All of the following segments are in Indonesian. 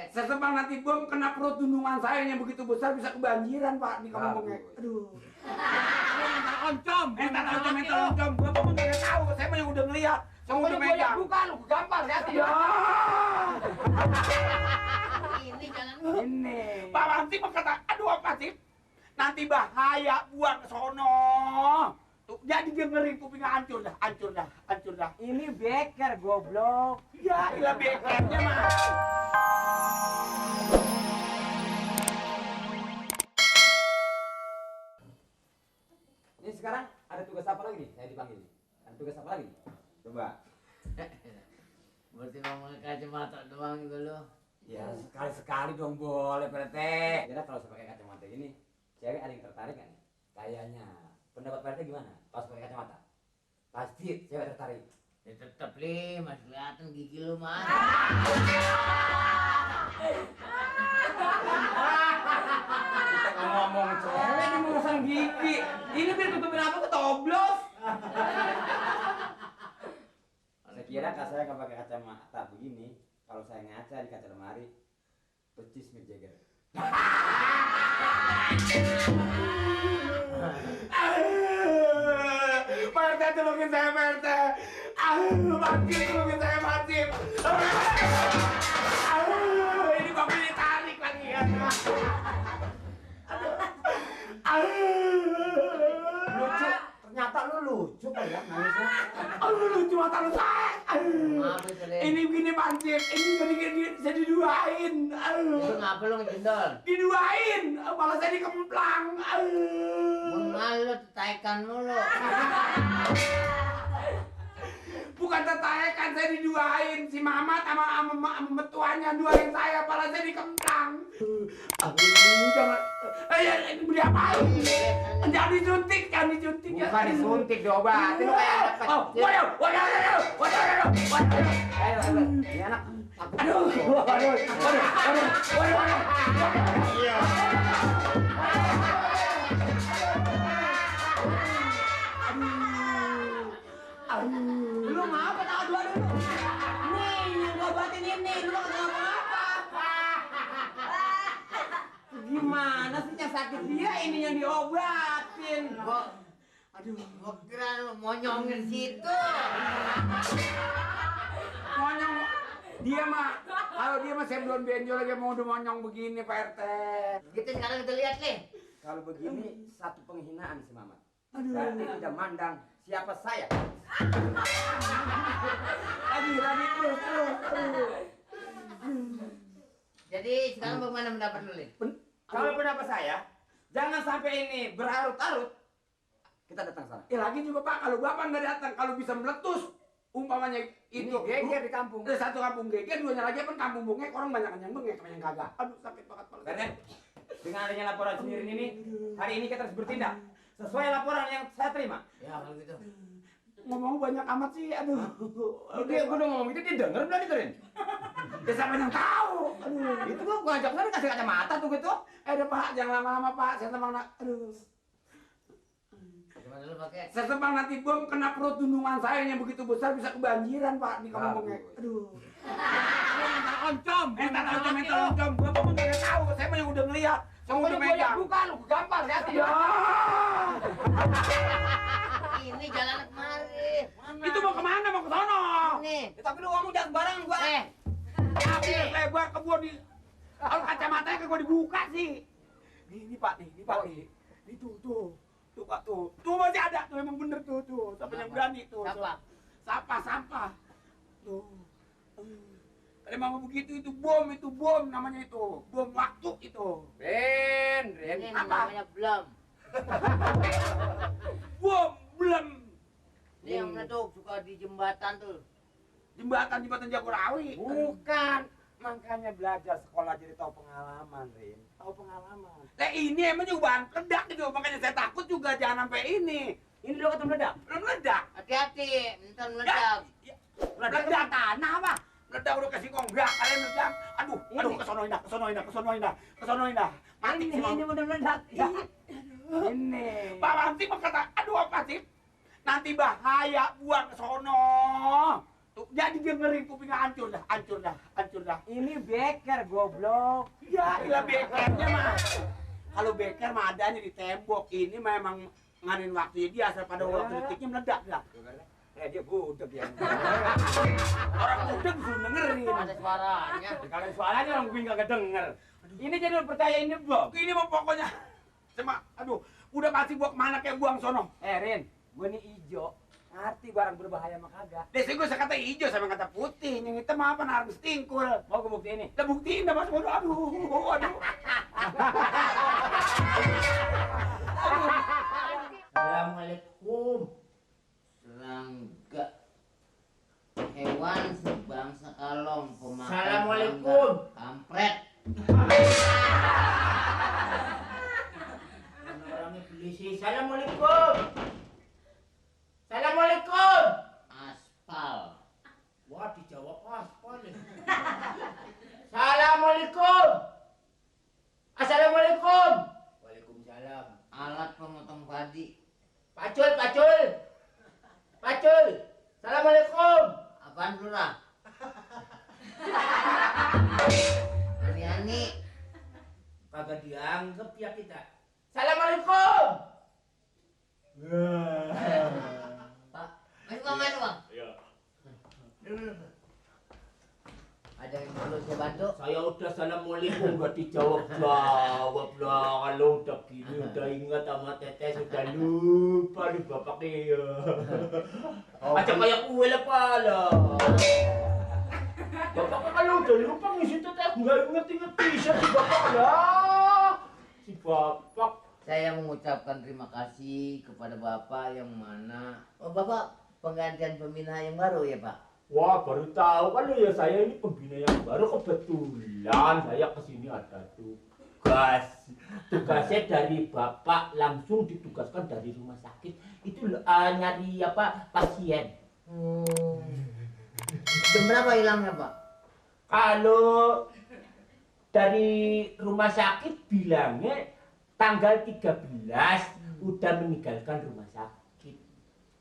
pakai. Sesebang nanti bom kena perut tunungan saya yang begitu besar bisa kebanjiran Pak di kampungnya. Aduh. Oncom. Entar oncom. Bapak mah nggak tahu. Saya mah yang udah ngeliat. Saya udah megang. Bukan, lu gampar lihat Ya. Ini jangan. Ini. Pak Wanti mah kata, aduh apa sih? Nanti bahaya buang ke sono. Tuh, jadi dia ngeri kupingnya hancur dah. Ini beker goblok. Ya, ilah bekernya mah. Ini sekarang ada tugas apa lagi nih? Saya dipanggil. Ada tugas apa lagi? Coba. Berarti ngomongin kacamata doang gitu lo. Ya sekali-sekali dong boleh Pak RT. Kira kalau saya pakai kacamata ini, cewek ada yang tertarik kan? Kayaknya. Pendapat Pak RT gimana? Pas pakai kacamata? Pasti cewek tertarik. Ya tetep li, masih kelihatan gigi lu mas. Kita ngomong cewek di urusan gigi. Ini biar tutupin apa ketoblos. Saya kira kalau saya nggak pakai kacamata begini, kalau saya ngaca di kaca lemari, percis Mick Jagger. Pak RT tolongin saya Pak RT. Mati tolongin saya mati. Ini bapak ditarik lagi kan. Lucu, ternyata lu lucu kan ya nangisnya. Lucu mata lu saya. Ngapa itu le? Ini begini pancik, ini jadi diduain. Itu ngapa lu ngejendol? Diduain, malah saya dikemplang. Mengal lu tetaikan mulu. Bukan tetayekan, saya diduain. Si Mamat sama metuanya duain saya, malah saya dikemplang. Jangan, ini diapain? Jangan disuntik. Bukan disuntik, diobatin lu kayak dapat. Waduh. Ini anak. Aduh. Iya. Lu ngapa tahu dua dulu? Nih, yang ngobatin ini, lu nggak ngapa-ngapa. Gimana sih yang sakit dia ini yang diobatin? Gua kira lu monyongin situ. Monyong. Kalau dia mah saya belum benjol lagi mau udah monyong begini Pak RT. Gitu sekarang kita lihat nih. Kalau begini satu penghinaan si Mamat. Berarti tidak mandang siapa saya. Lagi terus. Jadi sekarang bagaimana pendapat lu nih? Kalau pendapat saya, jangan sampai ini berlarut-larut. Kita datang sana. Lagi juga Pak, kalau Bapak nggak datang, kalau bisa meletus, umpamanya itu geger di kampung. Satu kampung geger, duanya lagi apa kampung bengek, orang banyak yang bengek, yang kagak. Aduh sakit banget Pak. Karena dengan adanya laporan sendiri ini, hari ini kita harus bertindak sesuai laporan yang saya terima. Ya kalau gitu. Ngomong banyak amat sih, aduh. Dia udah ngomong itu dia denger belum diterin? Dia sampai yang tahu. Aduh. Itu gua ngajak sana kasih kacamata tuh gitu. Udah Pak, jangan lama-lama Pak, saya tembang aduh. Gimana lu pakai? Sesebang nanti bom kena perut tunungan saya yang begitu besar bisa kebanjiran Pak di kampungnya. Aduh. Oncom. Entar oncom. Bapak mah nggak tahu, saya mah yang udah ngeliat. Saya udah megang. Bukan, lu gampar lihat Ya. Ini jalan kemari. Mana? Itu mau kemana? Mau ke sono. Nih. Ya, tapi lu ngomong jangan sembarangan gua. Tapi lebar ke gua di. Kalau kacamatanya ke gua dibuka sih. Ini Pak nih. Ini tuh Pak tuh. Tuh masih ada tuh emang bener tuh. Siapa yang berani tuh. Siapa? Sampah. Tuh. Kalau emang begitu itu bom namanya itu. Bom waktu itu. Ren. Ini Apa? namanya belum. Bom belum. Ini yang meletup suka di jembatan tuh. Jembatan Jagorawi. Bukan. Makanya belajar sekolah jadi tahu pengalaman, Rin. Tahu pengalaman. Ini emang juga bahan peledak gitu. Makanya saya takut juga jangan sampai ini. Ini lo kata meledak. Belum meledak. Hati-hati, entar meledak. Meledak tanah apa? Meledak udah kasih konggak, kalian meledak. Aduh, kesono indah. Mati Ini udah meledak. Ya. Ini. Pak Wanti mah kata, aduh apa sih? Nanti bahaya buang ke sono. Tuh, jadi dia dengerin kupingnya hancur dah. Ini beker goblok. Ya, ilah bekernya mah. Kalau beker mah adanya di tembok. Ini memang nganin waktunya dia asal pada waktu detiknya meledak dah. Dia budek ya. Orang muda disuruh dengerin. Ada suaranya. Kalau suaranya orang kuping kagak denger. Ini jadi lu percaya ini Bob. Ini mah pokoknya aduh, udah pasti gua kemana kayak buang sono. Rin, gua nih ijo. Ngerti barang berbahaya mah kagak. Desi gua sekata hijau sama kata putih. Yang hitam apa narang stingkul. Mau gua buktiin nih. Udah buktiin dah mas bodoh. Aduh. Assalamualaikum. Serangga. Hewan sebangsa kalong pemakan. Assalamualaikum. Kampret. Orangnya polisi. Assalamualaikum. Assalamualaikum. Aspal. Wah, dijawab aspal ya. Assalamualaikum. Assalamualaikum. Waalaikumsalam. Alat pemotong padi. Pacul. Assalamualaikum. Apaan lurah? Ani-ani. Kagak dianggap ya kita. Assalamualaikum. Pak, main uang. Iya. Dulu. Ada yang perlu saya bantu? Saya udah assalamualaikum gak dijawab lah. Kalau udah gini udah ingat sama teteh sudah lupa nih bapaknya ya. Aja kayak kue lah pala. Bapaknya kalau udah lupa ngisi teteh nggak inget bisa si bapak ya. Si bapak. Saya mengucapkan terima kasih kepada Bapak yang mana. Oh, Bapak penggantian pembina yang baru ya, Pak? Wah, baru tahu kan ya saya ini pembina yang baru. Kebetulan saya kesini ada tugas. Tugasnya dari Bapak langsung ditugaskan dari rumah sakit. Itu nyari pasien. Jam berapa hilangnya, Pak? Kalau dari rumah sakit bilangnya tanggal 13 udah meninggalkan rumah sakit.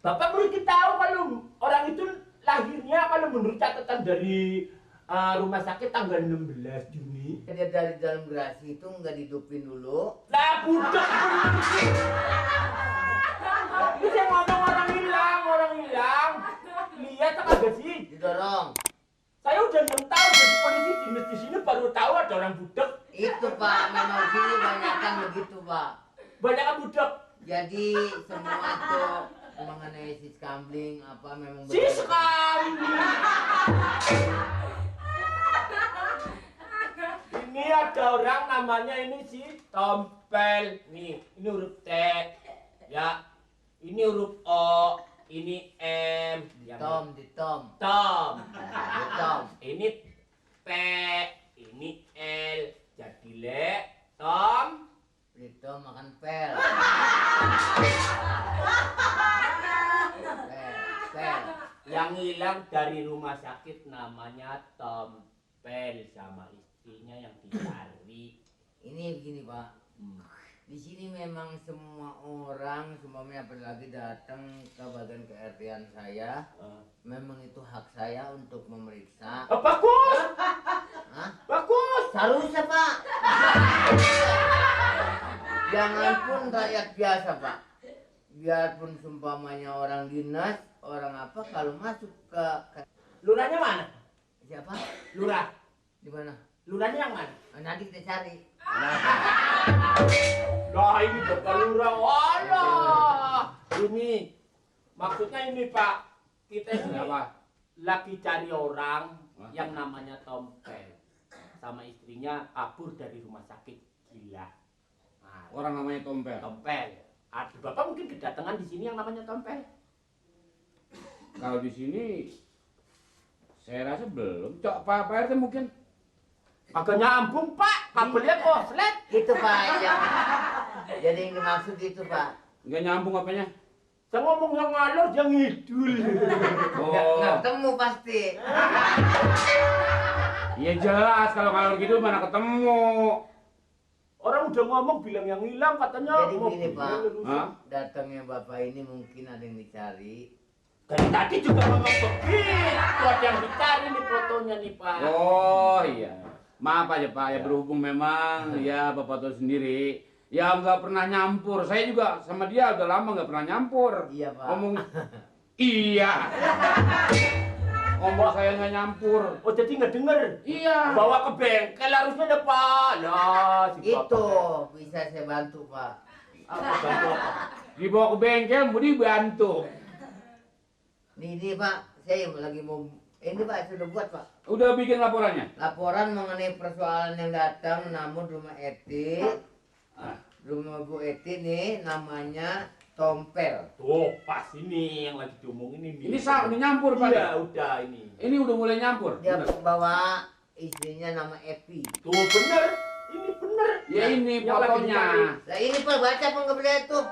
Bapak perlu tahu kalau orang itu lahirnya kalau menurut catatan dari rumah sakit tanggal 16 Juni. Dia dari dalam gerasi itu nggak dihidupin dulu. Lah budak bisa ngomong orang hilang. Lihat tak ada sih? Didorong. Saya udah 6 tahun jadi polisi dinas di sini baru tahu ada orang budak. Itu, Pak, memang sini banyak kan begitu, Pak. Banyak kan budak. Jadi semua tuh mengenai si skambling apa memang Si sekali. Ini ada orang namanya ini si Tompel. Nih, ini huruf T. Ya. Ini huruf O, ini M. Tom. Tom. Tom. Ini P, ini L. Jadi le Tom. Itu makan pel. Pel. Yang hilang dari rumah sakit namanya Tompel sama istrinya yang dicari. Ini begini, Pak. Di sini memang semua orang, semuanya apalagi datang ke bagian ke-RT-an saya, memang itu hak saya untuk memeriksa. Bagus. Hah? Bagus. Seharusnya, Pak. Jangan pun rakyat biasa, Pak. Biarpun seumpamanya orang dinas, orang apa, kalau masuk ke... Lurahnya mana? Siapa? Lurah. Di mana? Lurahnya yang mana? Nanti kita cari. Nah ini bapak lurah. Walah. Ini maksudnya ini Pak. Kita ini lagi cari orang yang namanya Tompel sama istrinya kabur dari rumah sakit gila. Nah, Orang namanya Tompel. Tompel. Ada bapak mungkin kedatangan di sini yang namanya Tompel. Kalau di sini saya rasa belum. Cok, Pak RT mungkin. Agak nyambung Pak, kabelnya koslet. Itu, Pak, yang... Jadi yang dimaksud itu, Pak. Nggak nyambung apanya? Saya ngomong yang ngalor, dia ngidul. Nggak ketemu pasti. Iya jelas kalau gitu mana ketemu. Orang udah ngomong bilang yang hilang katanya. Jadi begini, Pak. Hah? Datangnya Bapak ini mungkin ada yang dicari. Dari tadi juga memang begitu, ada yang dicari nih fotonya nih Pak. Oh iya. Maaf aja Pak, ya berhubung memang ya Bapak tahu sendiri, ya nggak pernah nyampur. Saya juga sama dia udah lama nggak pernah nyampur. Iya, Pak. Ngomong iya. Ngomong saya nggak nyampur. Oh jadi nggak denger? Iya. Bawa ke bengkel harusnya ada Pak. Lah, si Itu Bapak. bisa saya bantu, Pak. Apa bantu apa? Dibawa ke bengkel, mau dibantu. Ini Pak, saya lagi mau ini Pak sudah buat Pak. Udah bikin laporannya? Laporan mengenai persoalan yang datang namun rumah Eti, rumah Bu Eti nih namanya Tompel. Tuh pas ini yang lagi diomongin ini. Ini ini nyampur Pak. Iya udah ini. Ini udah mulai nyampur. Dia Bener. bawa istrinya nama Epi. Tuh bener. Ini bener. Ya ini Yang lagi fotonya. dicari. Lah ini Pak baca apa nggak boleh tuh?